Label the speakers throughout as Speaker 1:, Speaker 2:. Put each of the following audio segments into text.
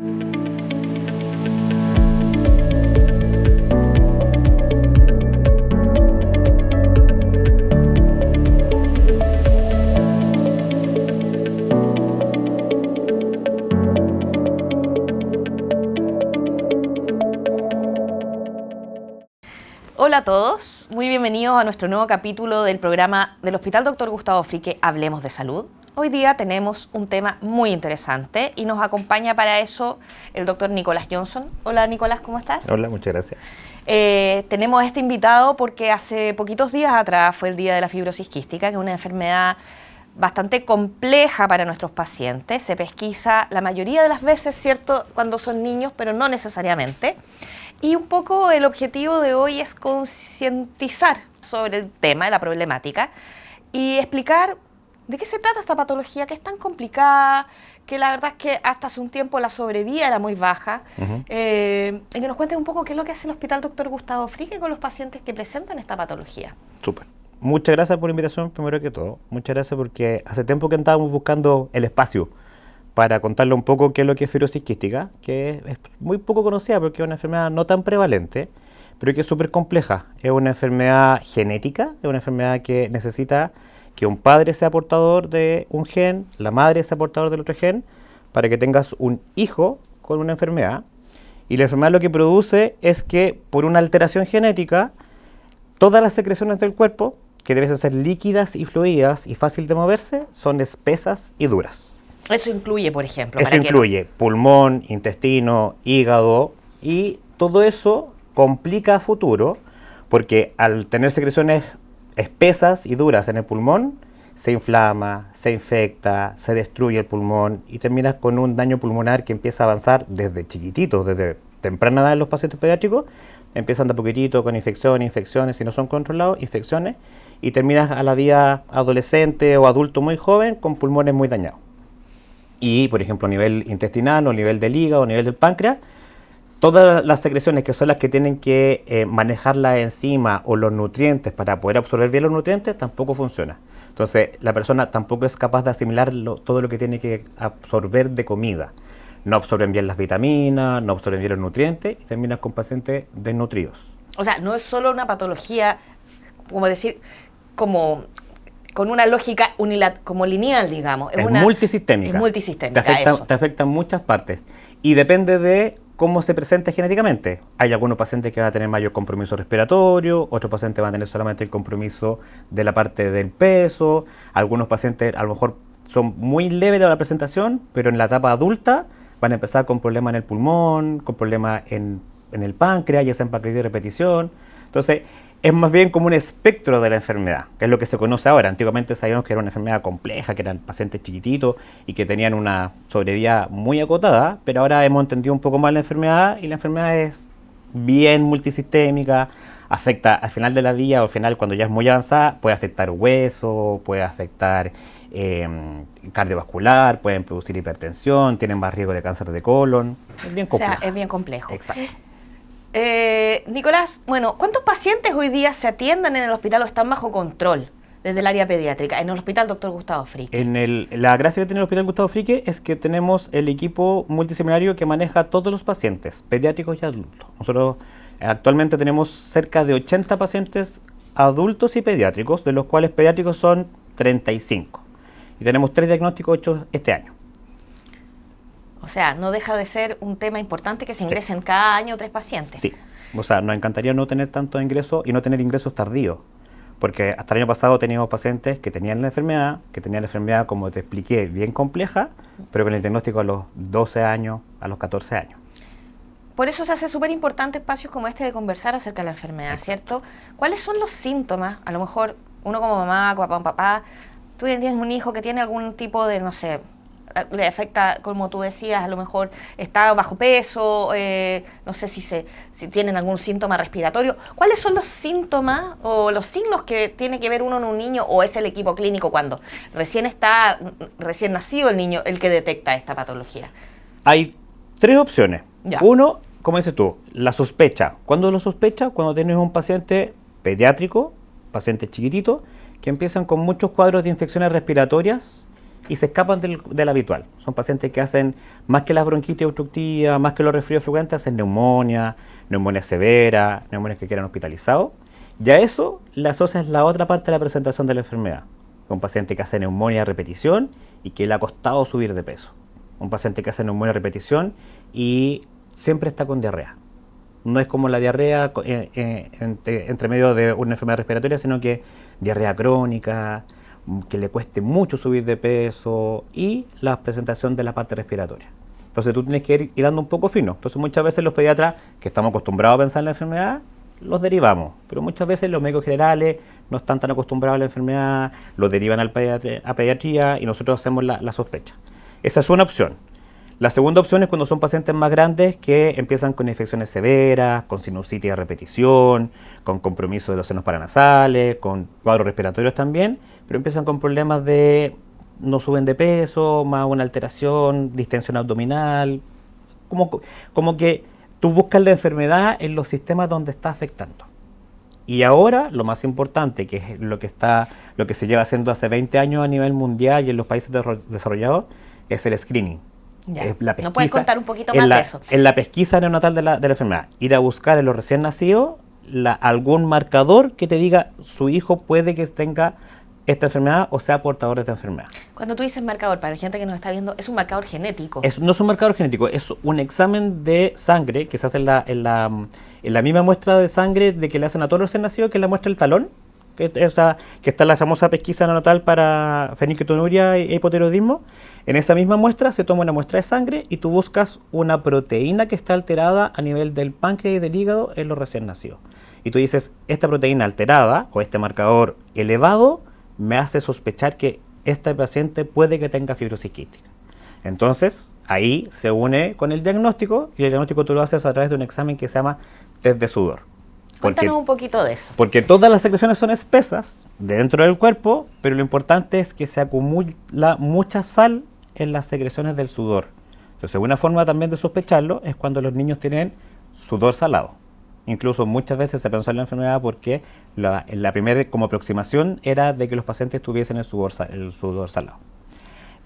Speaker 1: Hola a todos, muy bienvenidos a nuestro nuevo capítulo del programa del Hospital Dr. Gustavo Frique, Hablemos de Salud. Hoy día tenemos un tema muy interesante y nos acompaña para eso el doctor Nicolás Johnson. Hola Nicolás, ¿cómo estás?
Speaker 2: Hola, muchas gracias.
Speaker 1: Tenemos a este invitado porque hace poquitos días atrás fue el Día de la Fibrosis Quística, que es una enfermedad bastante compleja para nuestros pacientes. Se pesquisa la mayoría de las veces, ¿cierto?, cuando son niños, pero no necesariamente. Y un poco el objetivo de hoy es concientizar sobre el tema de la problemática y explicar de qué se trata esta patología, que es tan complicada, que la verdad es que hasta hace un tiempo la sobrevida era muy baja. Y que nos cuentes un poco qué es lo que hace el Hospital Dr. Gustavo Frique con los pacientes que presentan esta patología.
Speaker 2: Súper. Muchas gracias por la invitación, primero que todo. Muchas gracias porque hace tiempo que andábamos buscando el espacio para contarle un poco qué es lo que es fibrosis quística, que es muy poco conocida porque es una enfermedad no tan prevalente, pero que es súper compleja. Es una enfermedad genética, es una enfermedad que necesita que un padre sea portador de un gen, la madre sea portador del otro gen, para que tengas un hijo con una enfermedad. Y la enfermedad lo que produce es que por una alteración genética, todas las secreciones del cuerpo, que deben ser líquidas y fluidas y fácil de moverse, son espesas y duras.
Speaker 1: Eso incluye, por ejemplo...
Speaker 2: Eso incluye pulmón, intestino, hígado, y todo eso complica a futuro porque al tener secreciones espesas y duras en el pulmón, se inflama, se infecta, se destruye el pulmón y terminas con un daño pulmonar que empieza a avanzar desde chiquitito, desde temprana edad en los pacientes pediátricos. Empiezan de a poquitito con infecciones, si no son controlados, infecciones, y terminas a la vida adolescente o adulto muy joven con pulmones muy dañados. Y, por ejemplo, a nivel intestinal, o a nivel del hígado, o a nivel del páncreas, todas las secreciones que son las que tienen que manejar la enzima o los nutrientes para poder absorber bien los nutrientes, tampoco funciona. Entonces, la persona tampoco es capaz de asimilar todo lo que tiene que absorber de comida. No absorben bien las vitaminas, no absorben bien los nutrientes y terminas con pacientes desnutridos. O sea, no es solo una patología, como decir, como con una lógica como lineal, digamos. Es multisistémica. Es multisistémica, te afecta en muchas partes. Y depende de cómo se presenta genéticamente. Hay algunos pacientes que van a tener mayor compromiso respiratorio, otros pacientes van a tener solamente el compromiso de la parte del peso, algunos pacientes a lo mejor son muy leves de la presentación, pero en la etapa adulta van a empezar con problemas en el pulmón, con problemas en el páncreas, ya sea en pancreatitis de repetición. Entonces, es más bien como un espectro de la enfermedad, que es lo que se conoce ahora. Antiguamente sabíamos que era una enfermedad compleja, que eran pacientes chiquititos y que tenían una sobrevida muy acotada, pero ahora hemos entendido un poco más la enfermedad y la enfermedad es bien multisistémica, afecta al final de la vida o al final cuando ya es muy avanzada, puede afectar hueso, puede afectar cardiovascular, pueden producir hipertensión, tienen más riesgo de cáncer de colon. Es bien complejo. O sea, es bien complejo. Exacto.
Speaker 1: Nicolás, bueno, ¿cuántos pacientes hoy día se atienden en el hospital o están bajo control desde el área pediátrica en el Hospital Dr. Gustavo Frique?
Speaker 2: La gracia que tiene el Hospital Gustavo Frique es que tenemos el equipo multidisciplinario que maneja a todos los pacientes, pediátricos y adultos. Nosotros actualmente tenemos cerca de 80 pacientes adultos y pediátricos, de los cuales pediátricos son 35. Y tenemos 3 diagnósticos hechos este año.
Speaker 1: O sea, no deja de ser un tema importante que se ingresen cada año 3 pacientes.
Speaker 2: Sí, o sea, nos encantaría no tener tantos ingresos y no tener ingresos tardíos, porque hasta el año pasado teníamos pacientes que tenían la enfermedad, como te expliqué, bien compleja, pero con el diagnóstico a los 12 años, a los 14 años.
Speaker 1: Por eso se hace súper importante espacios como este de conversar acerca de la enfermedad, ¿cierto? ¿Cuáles son los síntomas? A lo mejor uno como mamá, como papá, tú tienes un hijo que tiene algún tipo de, no sé, le afecta, como tú decías, a lo mejor está bajo peso, no sé si tienen algún síntoma respiratorio. ¿Cuáles son los síntomas o los signos que tiene que ver uno en un niño o es el equipo clínico cuando recién nacido el niño el que detecta esta patología?
Speaker 2: Hay 3 opciones.
Speaker 1: Ya.
Speaker 2: Uno, como dices tú, la sospecha. ¿Cuándo lo sospecha? Cuando tienes un paciente pediátrico, paciente chiquitito, que empiezan con muchos cuadros de infecciones respiratorias y se escapan del habitual. Son pacientes que hacen, más que las bronquitis obstructivas, más que los resfríos frecuentes, hacen neumonía severa, neumonias que quedan hospitalizados. Y a eso le asocias la otra parte de la presentación de la enfermedad. Un paciente que hace neumonía a repetición y que le ha costado subir de peso. Un paciente que hace neumonía a repetición y siempre está con diarrea. No es como la diarrea entre medio de una enfermedad respiratoria, sino que diarrea crónica, que le cueste mucho subir de peso y la presentación de la parte respiratoria. Entonces tú tienes que ir hilando un poco fino. Entonces muchas veces los pediatras, que estamos acostumbrados a pensar en la enfermedad, los derivamos. Pero muchas veces los médicos generales no están tan acostumbrados a la enfermedad, los derivan a pediatría y nosotros hacemos la sospecha. Esa es una opción. La segunda opción es cuando son pacientes más grandes que empiezan con infecciones severas, con sinusitis a repetición, con compromiso de los senos paranasales, con cuadros respiratorios también, pero empiezan con problemas de no suben de peso, más una alteración, distensión abdominal, como que tú buscas la enfermedad en los sistemas donde está afectando. Y ahora, lo más importante, que es lo que se lleva haciendo hace 20 años a nivel mundial y en los países desarrollados, es el screening.
Speaker 1: La pesquisa, ¿no puedes contar un poquito más de eso?
Speaker 2: En la pesquisa neonatal de la enfermedad, ir a buscar en los recién nacidos algún marcador que te diga su hijo puede que tenga esta enfermedad o sea portador de esta enfermedad.
Speaker 1: Cuando tú dices marcador, para la gente que nos está viendo, es un marcador genético.
Speaker 2: No es un marcador genético, es un examen de sangre que se hace en la misma muestra de sangre de que le hacen a todos los recién nacidos, que es la muestra del talón, que está la famosa pesquisa neonatal para fenilketonuria e hipotiroidismo. En esa misma muestra se toma una muestra de sangre y tú buscas una proteína que está alterada a nivel del páncreas y del hígado en los recién nacidos. Y tú dices, esta proteína alterada o este marcador elevado me hace sospechar que este paciente puede que tenga fibrosis quística. Entonces, ahí se une con el diagnóstico y el diagnóstico tú lo haces a través de un examen que se llama test de sudor.
Speaker 1: Cuéntanos un poquito de eso.
Speaker 2: Porque todas las secreciones son espesas dentro del cuerpo, pero lo importante es que se acumula mucha sal en las secreciones del sudor. Entonces, una forma también de sospecharlo es cuando los niños tienen sudor salado. Incluso muchas veces se pensó en la enfermedad porque la primera como aproximación era de que los pacientes tuviesen el sudor salado.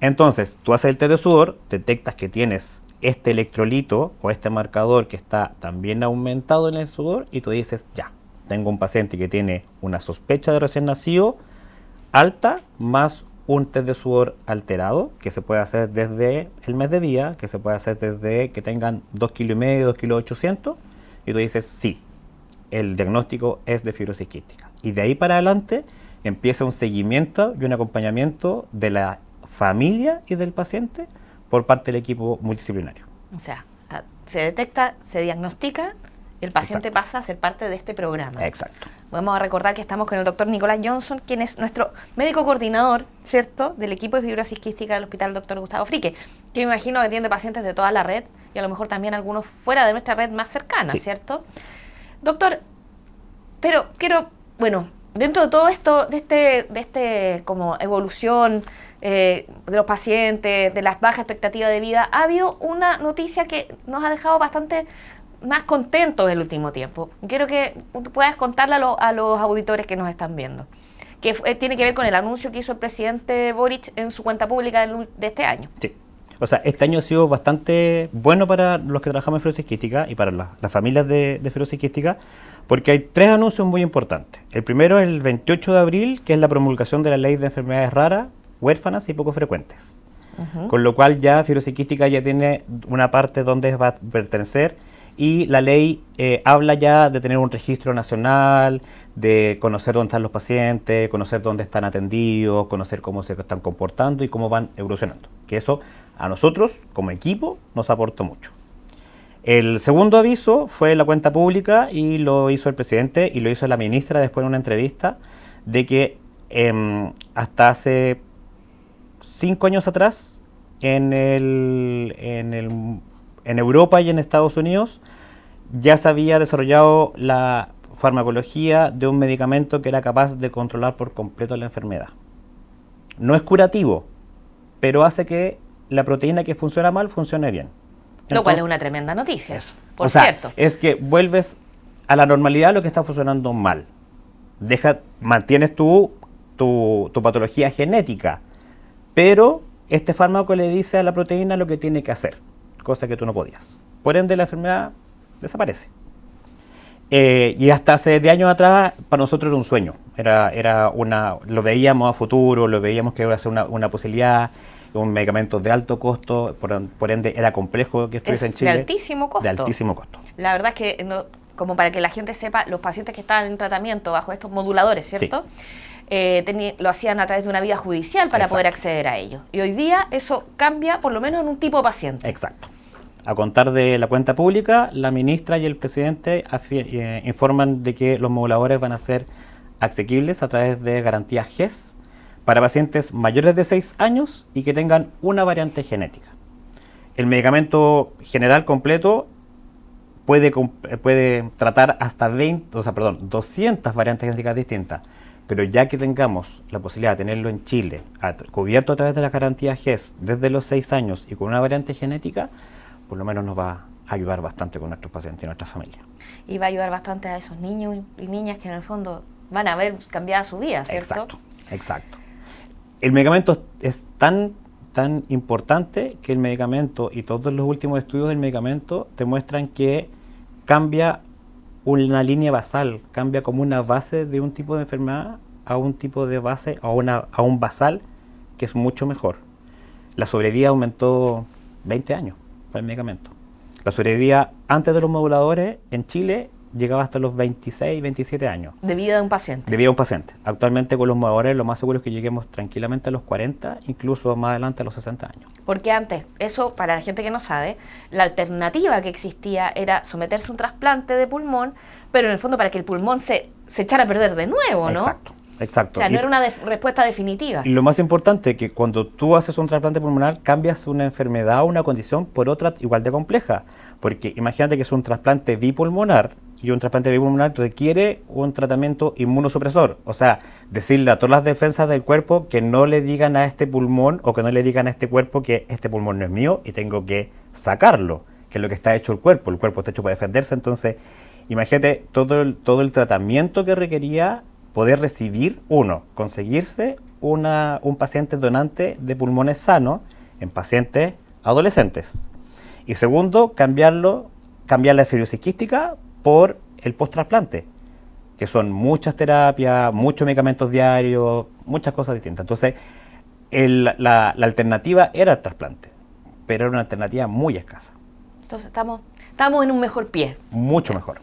Speaker 2: Entonces, tú haces el test de sudor, detectas que tienes este electrolito o este marcador que está también aumentado en el sudor y tú dices, ya, tengo un paciente que tiene una sospecha de recién nacido alta más un test de sudor alterado que se puede hacer desde el mes de vida, que se puede hacer desde que tengan 2,5 kilos, 2,8 kilos, y tú dices, sí, el diagnóstico es de fibrosis quística. Y de ahí para adelante empieza un seguimiento y un acompañamiento de la familia y del paciente por parte del equipo multidisciplinario.
Speaker 1: O sea, se detecta, se diagnostica y el paciente
Speaker 2: Exacto.
Speaker 1: pasa a ser parte de este programa.
Speaker 2: Exacto.
Speaker 1: Vamos a recordar que estamos con el doctor Nicolás Johnson, quien es nuestro médico coordinador, ¿cierto?, del equipo de fibrosis quística del Hospital Dr. Gustavo Frique, que me imagino que atiende pacientes de toda la red y a lo mejor también algunos fuera de nuestra red más cercana,
Speaker 2: Sí.
Speaker 1: ¿cierto? Doctor, pero bueno, dentro de todo esto, de este como evolución de los pacientes, de las bajas expectativas de vida, ha habido una noticia que nos ha dejado bastante más contentos el último tiempo. Quiero que puedas contarle a los auditores que nos están viendo, que tiene que ver con el anuncio que hizo el presidente Boric en su cuenta pública de este año.
Speaker 2: Sí. O sea, este año ha sido bastante bueno para los que trabajamos en fibrosis quística y para las familias de fibrosis quística, porque hay 3 anuncios muy importantes. El primero es el 28 de abril, que es la promulgación de la ley de enfermedades raras, huérfanas y poco frecuentes. Con lo cual ya fibrosis quística ya tiene una parte donde va a pertenecer y la ley habla ya de tener un registro nacional, de conocer dónde están los pacientes, conocer dónde están atendidos, conocer cómo se están comportando y cómo van evolucionando. Que eso a nosotros como equipo nos aportó mucho. El segundo aviso fue la cuenta pública y lo hizo el presidente y lo hizo la ministra después en una entrevista de que hasta hace 5 años atrás en Europa y en Estados Unidos ya se había desarrollado la farmacología de un medicamento que era capaz de controlar por completo la enfermedad. No es curativo, pero hace que la proteína que funciona mal funcione bien.
Speaker 1: Lo cual es una tremenda noticia, por
Speaker 2: o sea,
Speaker 1: cierto.
Speaker 2: Es que vuelves a la normalidad lo que está funcionando mal. Mantienes tu patología genética, pero este fármaco le dice a la proteína lo que tiene que hacer, cosa que tú no podías. Por ende, la enfermedad desaparece. Y hasta hace 10 años atrás, para nosotros era un sueño. Lo veíamos a futuro, lo veíamos que iba a ser una posibilidad, un medicamento de alto costo, por ende era complejo que estuviese en Chile.
Speaker 1: De altísimo costo.
Speaker 2: De altísimo costo.
Speaker 1: La verdad es que, como para que la gente sepa, los pacientes que estaban en tratamiento bajo estos moduladores, ¿cierto? Sí. Lo hacían a través de una vía judicial para poder acceder a ellos. Y hoy día eso cambia, por lo menos en un tipo de paciente.
Speaker 2: Exacto. A contar de la cuenta pública, la ministra y el presidente informan de que los moduladores van a ser asequibles a través de garantías GES para pacientes mayores de 6 años y que tengan una variante genética. El medicamento general completo puede tratar hasta 200 variantes genéticas distintas, pero ya que tengamos la posibilidad de tenerlo en Chile, cubierto a través de las garantías GES desde los 6 años y con una variante genética, por lo menos nos va a ayudar bastante con nuestros pacientes y nuestras familias.
Speaker 1: Y va a ayudar bastante a esos niños y niñas que en el fondo van a ver cambiada su vida, ¿cierto?
Speaker 2: Exacto. El medicamento es tan importante que el medicamento y todos los últimos estudios del medicamento demuestran que cambia una línea basal, cambia como una base de un tipo de enfermedad a un tipo de base, a un basal que es mucho mejor. La sobrevida aumentó 20 años para el medicamento. La sobrevida antes de los moduladores en Chile llegaba hasta los 26, 27 años.
Speaker 1: De vida de un paciente.
Speaker 2: De vida de un paciente. Actualmente con los moduladores lo más seguro es que lleguemos tranquilamente a los 40, incluso más adelante a los 60 años.
Speaker 1: Porque antes, eso para la gente que no sabe, la alternativa que existía era someterse a un trasplante de pulmón, pero en el fondo para que el pulmón se echara a perder de nuevo, ¿no?
Speaker 2: Exacto.
Speaker 1: O sea, no era una respuesta definitiva.
Speaker 2: Y lo más importante es que cuando tú haces un trasplante pulmonar, cambias una enfermedad o una condición por otra igual de compleja. Porque imagínate que es un trasplante bipulmonar, y un trasplante bipulmonar requiere un tratamiento inmunosupresor. O sea, decirle a todas las defensas del cuerpo que no le digan a este pulmón o que no le digan a este cuerpo que este pulmón no es mío y tengo que sacarlo, que es lo que está hecho el cuerpo. El cuerpo está hecho para defenderse. Entonces, imagínate todo el tratamiento que requería poder recibir, conseguirse un paciente donante de pulmones sanos en pacientes adolescentes. Y segundo, cambiar la fibrosis quística por el post-trasplante, que son muchas terapias, muchos medicamentos diarios, muchas cosas distintas. Entonces, la alternativa era el trasplante, pero era una alternativa muy escasa.
Speaker 1: Entonces, estamos en un mejor pie.
Speaker 2: Mucho mejor.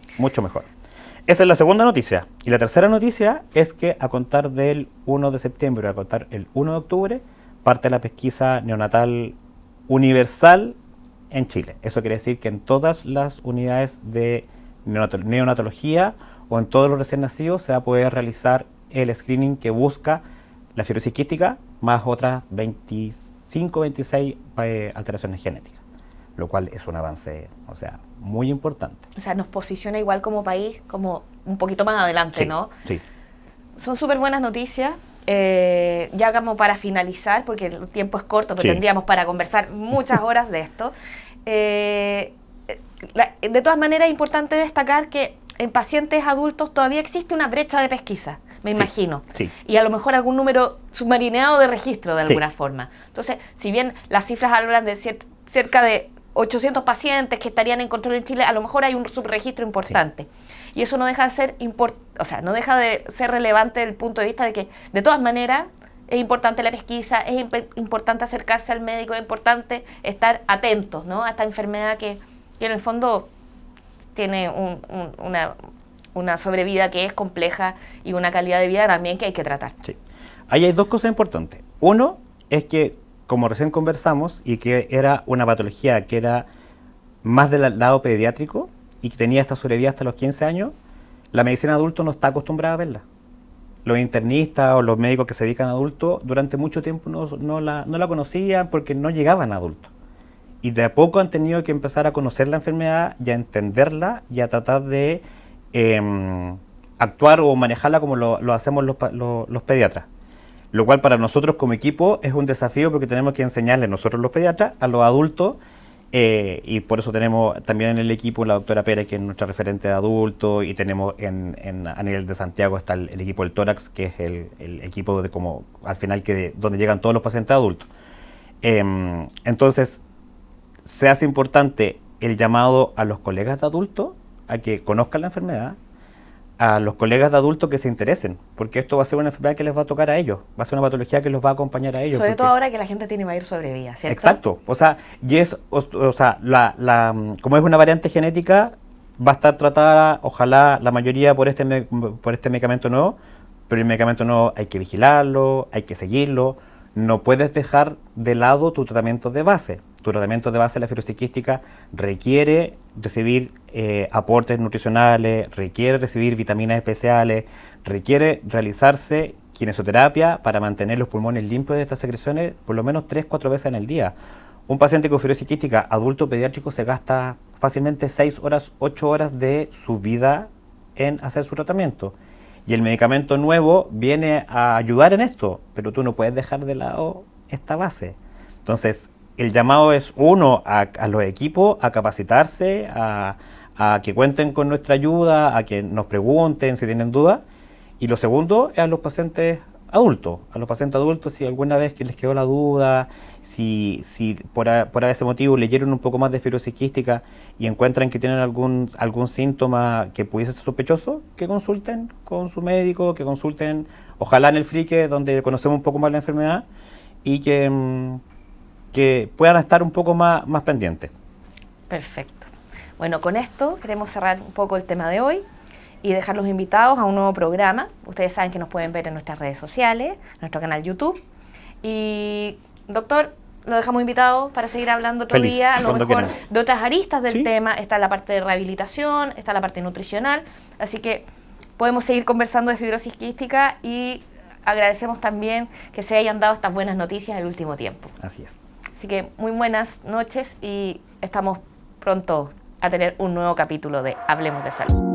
Speaker 2: Esa es la segunda noticia. Y la tercera noticia es que a contar del 1 de septiembre, a contar el 1 de octubre, parte la pesquisa neonatal universal en Chile. Eso quiere decir que en todas las unidades de neonatología o en todos los recién nacidos se va a poder realizar el screening que busca la fibrosis quística más otras 25, 26 alteraciones genéticas, lo cual es un avance, muy importante.
Speaker 1: O sea, nos posiciona igual como país, como un poquito más adelante,
Speaker 2: sí,
Speaker 1: ¿no?
Speaker 2: Sí.
Speaker 1: Son súper buenas noticias. Ya como para finalizar, porque el tiempo es corto, pero tendríamos para conversar muchas horas de esto. De todas maneras, es importante destacar que en pacientes adultos todavía existe una brecha de pesquisa, me imagino.
Speaker 2: Sí.
Speaker 1: Y a lo mejor algún número submarineado de registro de alguna forma. Entonces, si bien las cifras hablan de cerca de 800 pacientes que estarían en control en Chile, a lo mejor hay un subregistro importante. Sí. Y eso no deja de ser no deja de ser relevante desde el punto de vista de que, de todas maneras, es importante la pesquisa, es importante acercarse al médico, es importante estar atentos, ¿no?, a esta enfermedad que en el fondo tiene una sobrevida que es compleja y una calidad de vida también que hay que tratar.
Speaker 2: Sí. Ahí hay dos cosas importantes. Uno es que, como recién conversamos, y que era una patología que era más del lado pediátrico y que tenía esta sobrevida hasta los 15 años, la medicina adulto no está acostumbrada a verla. Los internistas o los médicos que se dedican a adultos durante mucho tiempo no la conocían porque no llegaban a adultos. Y de a poco han tenido que empezar a conocer la enfermedad y a entenderla y a tratar de actuar o manejarla como lo hacemos los pediatras. Lo cual para nosotros como equipo es un desafío porque tenemos que enseñarle nosotros los pediatras a los adultos Y por eso tenemos también en el equipo la doctora Pérez, que es nuestra referente de adultos, y tenemos a nivel de Santiago está el equipo del tórax, que es el equipo de como al final donde llegan todos los pacientes adultos. Entonces, se hace importante el llamado a los colegas de adultos a que conozcan la enfermedad, a los colegas de adultos que se interesen, porque esto va a ser una enfermedad que les va a tocar a ellos, va a ser una patología que los va a acompañar a ellos.
Speaker 1: Sobre todo ahora que la gente tiene mayor sobrevida, ¿cierto?
Speaker 2: Exacto, o sea, como es una variante genética, va a estar tratada, ojalá la mayoría por este medicamento nuevo, pero el medicamento nuevo hay que vigilarlo, hay que seguirlo, no puedes dejar de lado tu tratamiento de base. Tu tratamiento de base de la fibrosis quística requiere recibir aportes nutricionales, requiere recibir vitaminas especiales, requiere realizarse kinesioterapia para mantener los pulmones limpios de estas secreciones por lo menos 3-4 veces en el día. Un paciente con fibrosis quística adulto pediátrico se gasta fácilmente 6 horas, 8 horas de su vida en hacer su tratamiento. Y el medicamento nuevo viene a ayudar en esto, pero tú no puedes dejar de lado esta base. Entonces, el llamado es uno a los equipos a capacitarse, a que cuenten con nuestra ayuda, a que nos pregunten si tienen dudas. Y lo segundo es a los pacientes adultos. A los pacientes adultos, si alguna vez que les quedó la duda, si por ese motivo leyeron un poco más de fibrosis quística y encuentran que tienen algún síntoma que pudiese ser sospechoso, que consulten con su médico, que consulten, ojalá en el FRIQUE, donde conocemos un poco más la enfermedad, y que puedan estar un poco más pendientes.
Speaker 1: Perfecto. Bueno, con esto queremos cerrar un poco el tema de hoy y dejar los invitados a un nuevo programa. Ustedes saben que nos pueden ver en nuestras redes sociales, nuestro canal YouTube. Y, doctor, lo dejamos invitado para seguir hablando otro día, a lo mejor quieran, de otras aristas del tema. Está la parte de rehabilitación, está la parte nutricional, así que podemos seguir conversando de fibrosis quística y agradecemos también que se hayan dado estas buenas noticias el último tiempo.
Speaker 2: Así es.
Speaker 1: Así que muy buenas noches y estamos pronto a tener un nuevo capítulo de Hablemos de Salud.